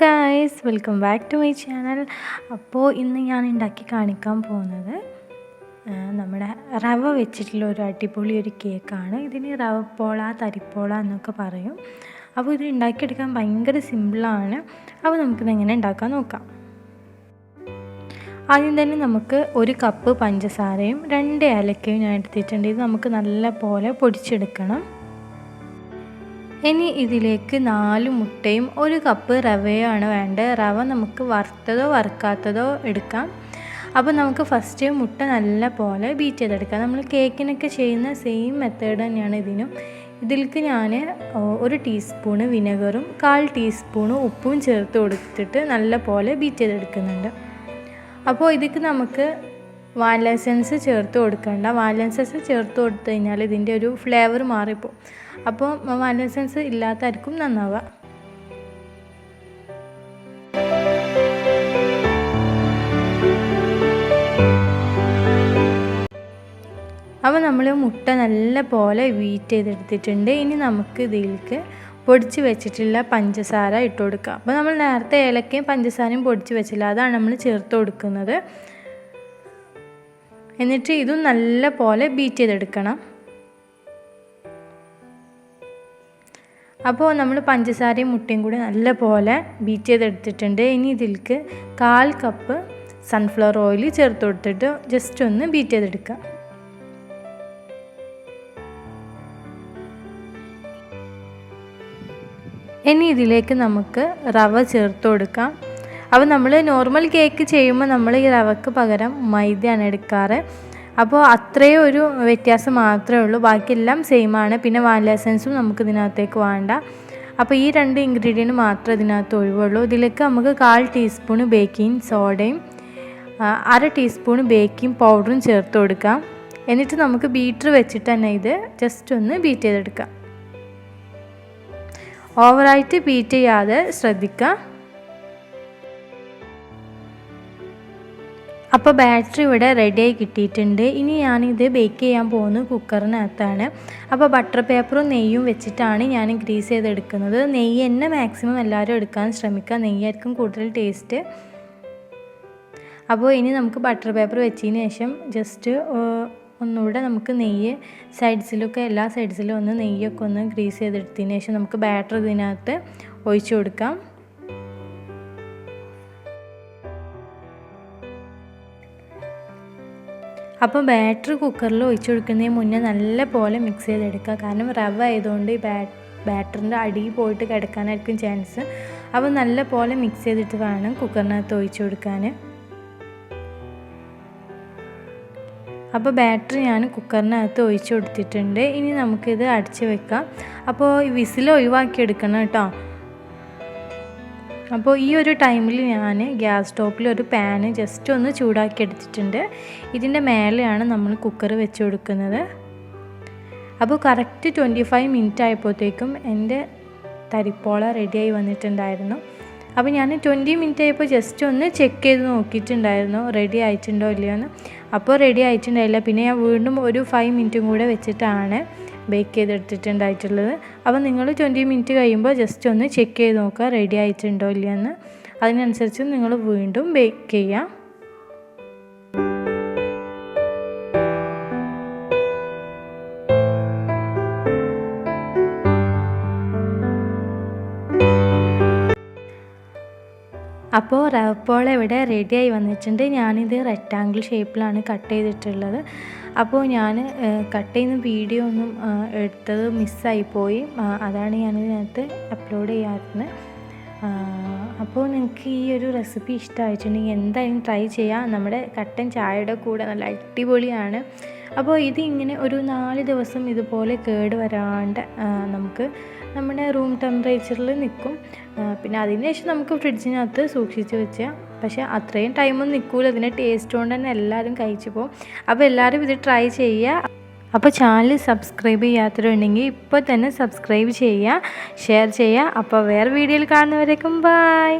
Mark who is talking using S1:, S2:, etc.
S1: Guys, welcome back to my channel. അപ്പോൾ ഇന്ന് ഞാൻ ഉണ്ടാക്കി കാണിക്കാൻ പോകുന്നത് നമ്മുടെ റവ വെച്ചിട്ടുള്ള ഒരു അടിപൊളി ഒരു കേക്കാണ്. ഇതിന് റവപ്പോള, തരിപ്പോള എന്നൊക്കെ പറയും. അപ്പോൾ ഇത് ഉണ്ടാക്കിയെടുക്കാൻ ഭയങ്കര സിമ്പിളാണ്. അപ്പോൾ നമുക്കിത് എങ്ങനെ ഉണ്ടാക്കാൻ നോക്കാം. ആദ്യം തന്നെ നമുക്ക് 1 കപ്പ് പഞ്ചസാരയും 2 ഏലക്കയും ഞാൻ എടുത്തിട്ടുണ്ട്. ഇത് നമുക്ക് നല്ല പോലെ പൊടിച്ചെടുക്കണം. ഇനി ഇതിലേക്ക് 4 മുട്ടയും 1 കപ്പ് റവയാണ് വേണ്ടത്. റവ നമുക്ക് വറുത്തതോ വറുക്കാത്തതോ എടുക്കാം. അപ്പോൾ നമുക്ക് ഫസ്റ്റ് മുട്ട നല്ല പോലെ ബീറ്റ് ചെയ്തെടുക്കാം. നമ്മൾ കേക്കിനൊക്കെ ചെയ്യുന്ന സെയിം മെത്തേഡ് തന്നെയാണ് ഇതിനും. ഇതിലേക്ക് ഞാൻ 1 ടീസ്പൂണ് വിനെഗറും 1/4 ടീസ്പൂണ് ഉപ്പും ചേർത്ത് കൊടുത്തിട്ട് നല്ല പോലെ ബീറ്റ് ചെയ്തെടുക്കുന്നുണ്ട്. അപ്പോൾ ഇതിലേക്ക് നമുക്ക് വാനില എസൻസ് ചേർത്ത് കൊടുക്കണ്ട. വാനില എസൻസ് ചേർത്ത് കൊടുത്തു കഴിഞ്ഞാൽ ഇതിൻ്റെ ഒരു ഫ്ലേവർ മാറിപ്പോവും. അപ്പോൾ വാനില എസൻസ് ഇല്ലാത്തായിരിക്കും നന്നാവുക. അപ്പോൾ നമ്മൾ മുട്ട നല്ല പോലെ ബീറ്റ് ചെയ്തെടുത്തിട്ടുണ്ട്. ഇനി നമുക്ക് ഇതിലേക്ക് പൊടിച്ച് വെച്ചിട്ടുള്ള പഞ്ചസാര ഇട്ട് കൊടുക്കുക. അപ്പോൾ നമ്മൾ നേരത്തെ ഏലക്കയും പഞ്ചസാരയും പൊടിച്ച് വെച്ചില്ല, അതാണ് നമ്മൾ ചേർത്ത് കൊടുക്കുന്നത്. എന്നിട്ട് ഇതും നല്ല പോലെ ബീറ്റ് ചെയ്തെടുക്കണം. അപ്പോൾ നമ്മൾ പഞ്ചസാരയും മുട്ടയും കൂടി നല്ല പോലെ ബീറ്റ് ചെയ്തെടുത്തിട്ടുണ്ട്. ഇനി ഇതിലേക്ക് 1/4 കപ്പ് സൺഫ്ലവർ ഓയിൽ ചേർത്ത് കൊടുത്തിട്ട് ജസ്റ്റ് ഒന്ന് ബീറ്റ് ചെയ്തെടുക്കുക. ഇനി ഇതിലേക്ക് നമുക്ക് റവ ചേർത്ത് കൊടുക്കാം. അപ്പോൾ നമ്മൾ നോർമൽ കേക്ക് ചെയ്യുമ്പോൾ നമ്മൾ ഈ റവയ്ക്ക് പകരം മൈദയാണ് എടുക്കാറ്. അപ്പോൾ അത്രയും ഒരു വ്യത്യാസം മാത്രമേ ഉള്ളൂ, ബാക്കിയെല്ലാം സെയിമാണ്. പിന്നെ വാനില എസൻസും നമുക്ക് ഇതിനകത്തേക്ക് വേണ്ട. അപ്പോൾ ഈ 2 ഇൻഗ്രീഡിയൻറ്റ് മാത്രമേ ഇതിനകത്ത് ഒഴിവുള്ളൂ. ഇതിലേക്ക് നമുക്ക് 1/4 ടീസ്പൂണ് ബേക്കിംഗ് സോഡയും 1/2 ടീസ്പൂണ് ബേക്കിംഗ് പൗഡറും ചേർത്ത് കൊടുക്കാം. എന്നിട്ട് നമുക്ക് ബീറ്റർ വെച്ചിട്ട് തന്നെ ഇത് ജസ്റ്റ് ഒന്ന് ബീറ്റ് ചെയ്തെടുക്കാം. ഓവറായിട്ട് ബീറ്റ് ചെയ്യാതെ ശ്രദ്ധിക്കുക. അപ്പോൾ ബാറ്ററി ഇവിടെ റെഡിയായി കിട്ടിയിട്ടുണ്ട്. ഇനി ഞാനിത് ബേക്ക് ചെയ്യാൻ പോകുന്നത് കുക്കറിനകത്താണ്. അപ്പോൾ ബട്ടർ പേപ്പറും നെയ്യും വെച്ചിട്ടാണ് ഞാൻ ഗ്രീസ് ചെയ്തെടുക്കുന്നത്. നെയ്യ് തന്നെ മാക്സിമം എല്ലാവരും എടുക്കാൻ ശ്രമിക്കുക, നെയ്യായിരിക്കും കൂടുതൽ ടേസ്റ്റ്. അപ്പോൾ ഇനി നമുക്ക് ബട്ടർ പേപ്പർ വെച്ചതിന് ശേഷം ജസ്റ്റ് ഒന്നുകൂടെ നമുക്ക് നെയ്യ് സൈഡ്സിലൊക്കെ എല്ലാ സൈഡ്സിലും ഒന്ന് നെയ്യൊക്കെ ഒന്ന് ഗ്രീസ് ചെയ്തെടുത്തതിന് ശേഷം നമുക്ക് ബാറ്റർ ഇതിനകത്ത് ഒഴിച്ചു കൊടുക്കാം. അപ്പോൾ ബാറ്റർ കുക്കറിൽ ഒഴിച്ചു കൊടുക്കുന്നതിന് മുന്നേ നല്ല പോലെ മിക്സ് ചെയ്തെടുക്കുക. കാരണം റവ ആയതുകൊണ്ട് ഈ ബാറ്ററിൻ്റെ അടിയിൽ പോയിട്ട് കിടക്കാനായിരിക്കും ചാൻസ്. അപ്പോൾ നല്ല പോലെ മിക്സ് ചെയ്തിട്ട് വേണം കുക്കറിനകത്ത് ഒഴിച്ചു കൊടുക്കാൻ. അപ്പോൾ ബാറ്ററി ഞാൻ കുക്കറിനകത്ത് ഒഴിച്ചു കൊടുത്തിട്ടുണ്ട്. ഇനി നമുക്കിത് അടച്ച് വെക്കാം. അപ്പോൾ ഈ വിസിൽ ഒഴിവാക്കി എടുക്കണം കേട്ടോ. അപ്പോൾ ഈ ഒരു ടൈമിൽ ഞാൻ ഗ്യാസ് സ്റ്റോപ്പിൽ ഒരു പാന് ജസ്റ്റ് ഒന്ന് ചൂടാക്കി എടുത്തിട്ടുണ്ട്. ഇതിൻ്റെ മേലെയാണ് നമ്മൾ കുക്കർ വെച്ച് കൊടുക്കുന്നത്. അപ്പോൾ കറക്റ്റ് 25 മിനിറ്റ് ആയപ്പോഴത്തേക്കും എൻ്റെ തരിപ്പോള റെഡിയായി വന്നിട്ടുണ്ടായിരുന്നു. അപ്പോൾ ഞാൻ 20 മിനിറ്റ് ആയപ്പോൾ ജസ്റ്റ് ഒന്ന് ചെക്ക് ചെയ്ത് നോക്കിയിട്ടുണ്ടായിരുന്നു റെഡി ആയിട്ടുണ്ടോ ഇല്ലയോ എന്ന്. അപ്പോൾ റെഡി ആയിട്ടുണ്ടായില്ല. പിന്നെ ഞാൻ വീണ്ടും ഒരു 5 മിനിറ്റും കൂടെ വെച്ചിട്ടാണ് ബേക്ക് ചെയ്തെടുത്തിട്ടുണ്ടായിട്ടുള്ളത്. അപ്പോൾ നിങ്ങൾ 20 മിനിറ്റ് കഴിയുമ്പോൾ ജസ്റ്റ് ഒന്ന് ചെക്ക് ചെയ്ത് നോക്കുക റെഡി ആയിട്ടുണ്ടോ ഇല്ലയെന്ന്. അതിനനുസരിച്ച് നിങ്ങൾ വീണ്ടും ബേക്ക് ചെയ്യുക. അപ്പോൾ റവപ്പോള ഇവിടെ റെഡിയായി വന്നിട്ടുണ്ട്. ഞാനിത് റെക്റ്റാങ്കിൾ ഷേപ്പിലാണ് കട്ട് ചെയ്തിട്ടുള്ളത്. അപ്പോൾ ഞാൻ കട്ട് ചെയ്യുന്ന വീഡിയോ ഒന്നും എടുത്തത് മിസ്സായിപ്പോയി, അതാണ് ഞാനിതിനകത്ത് അപ്ലോഡ് ചെയ്യാറുണ്ട്. അപ്പോൾ നിങ്ങൾക്ക് ഈ ഒരു റെസിപ്പി ഇഷ്ടമായിട്ടുണ്ടെങ്കിൽ എന്തായാലും ട്രൈ ചെയ്യുക. നമ്മുടെ കട്ടൻ ചായയുടെ കൂടെ നല്ല അടിപൊളിയാണ്. അപ്പോൾ ഇത് ഇങ്ങനെ ഒരു 4 ദിവസം ഇതുപോലെ കേട് വരാണ്ട് നമുക്ക് നമ്മുടെ റൂം ടെമ്പറേച്ചറിൽ നിൽക്കും. പിന്നെ അതിന് ശേഷം നമുക്ക് ഫ്രിഡ്ജിനകത്ത് സൂക്ഷിച്ച് വെച്ചാൽ, പക്ഷേ അത്രയും ടൈമൊന്നും നിൽക്കില്ല. ഇതിൻ്റെ ടേസ്റ്റ് കൊണ്ട് തന്നെ എല്ലാവരും കഴിച്ചു പോകും. അപ്പോൾ എല്ലാവരും ഇത് ട്രൈ ചെയ്യുക. അപ്പോൾ ചാനൽ സബ്സ്ക്രൈബ് ചെയ്യാത്തവരുണ്ടെങ്കിൽ ഇപ്പോൾ തന്നെ സബ്സ്ക്രൈബ് ചെയ്യുക, ഷെയർ ചെയ്യുക. അപ്പോൾ വേറെ വീഡിയോയിൽ കാണുന്നവരേക്കും ബൈ.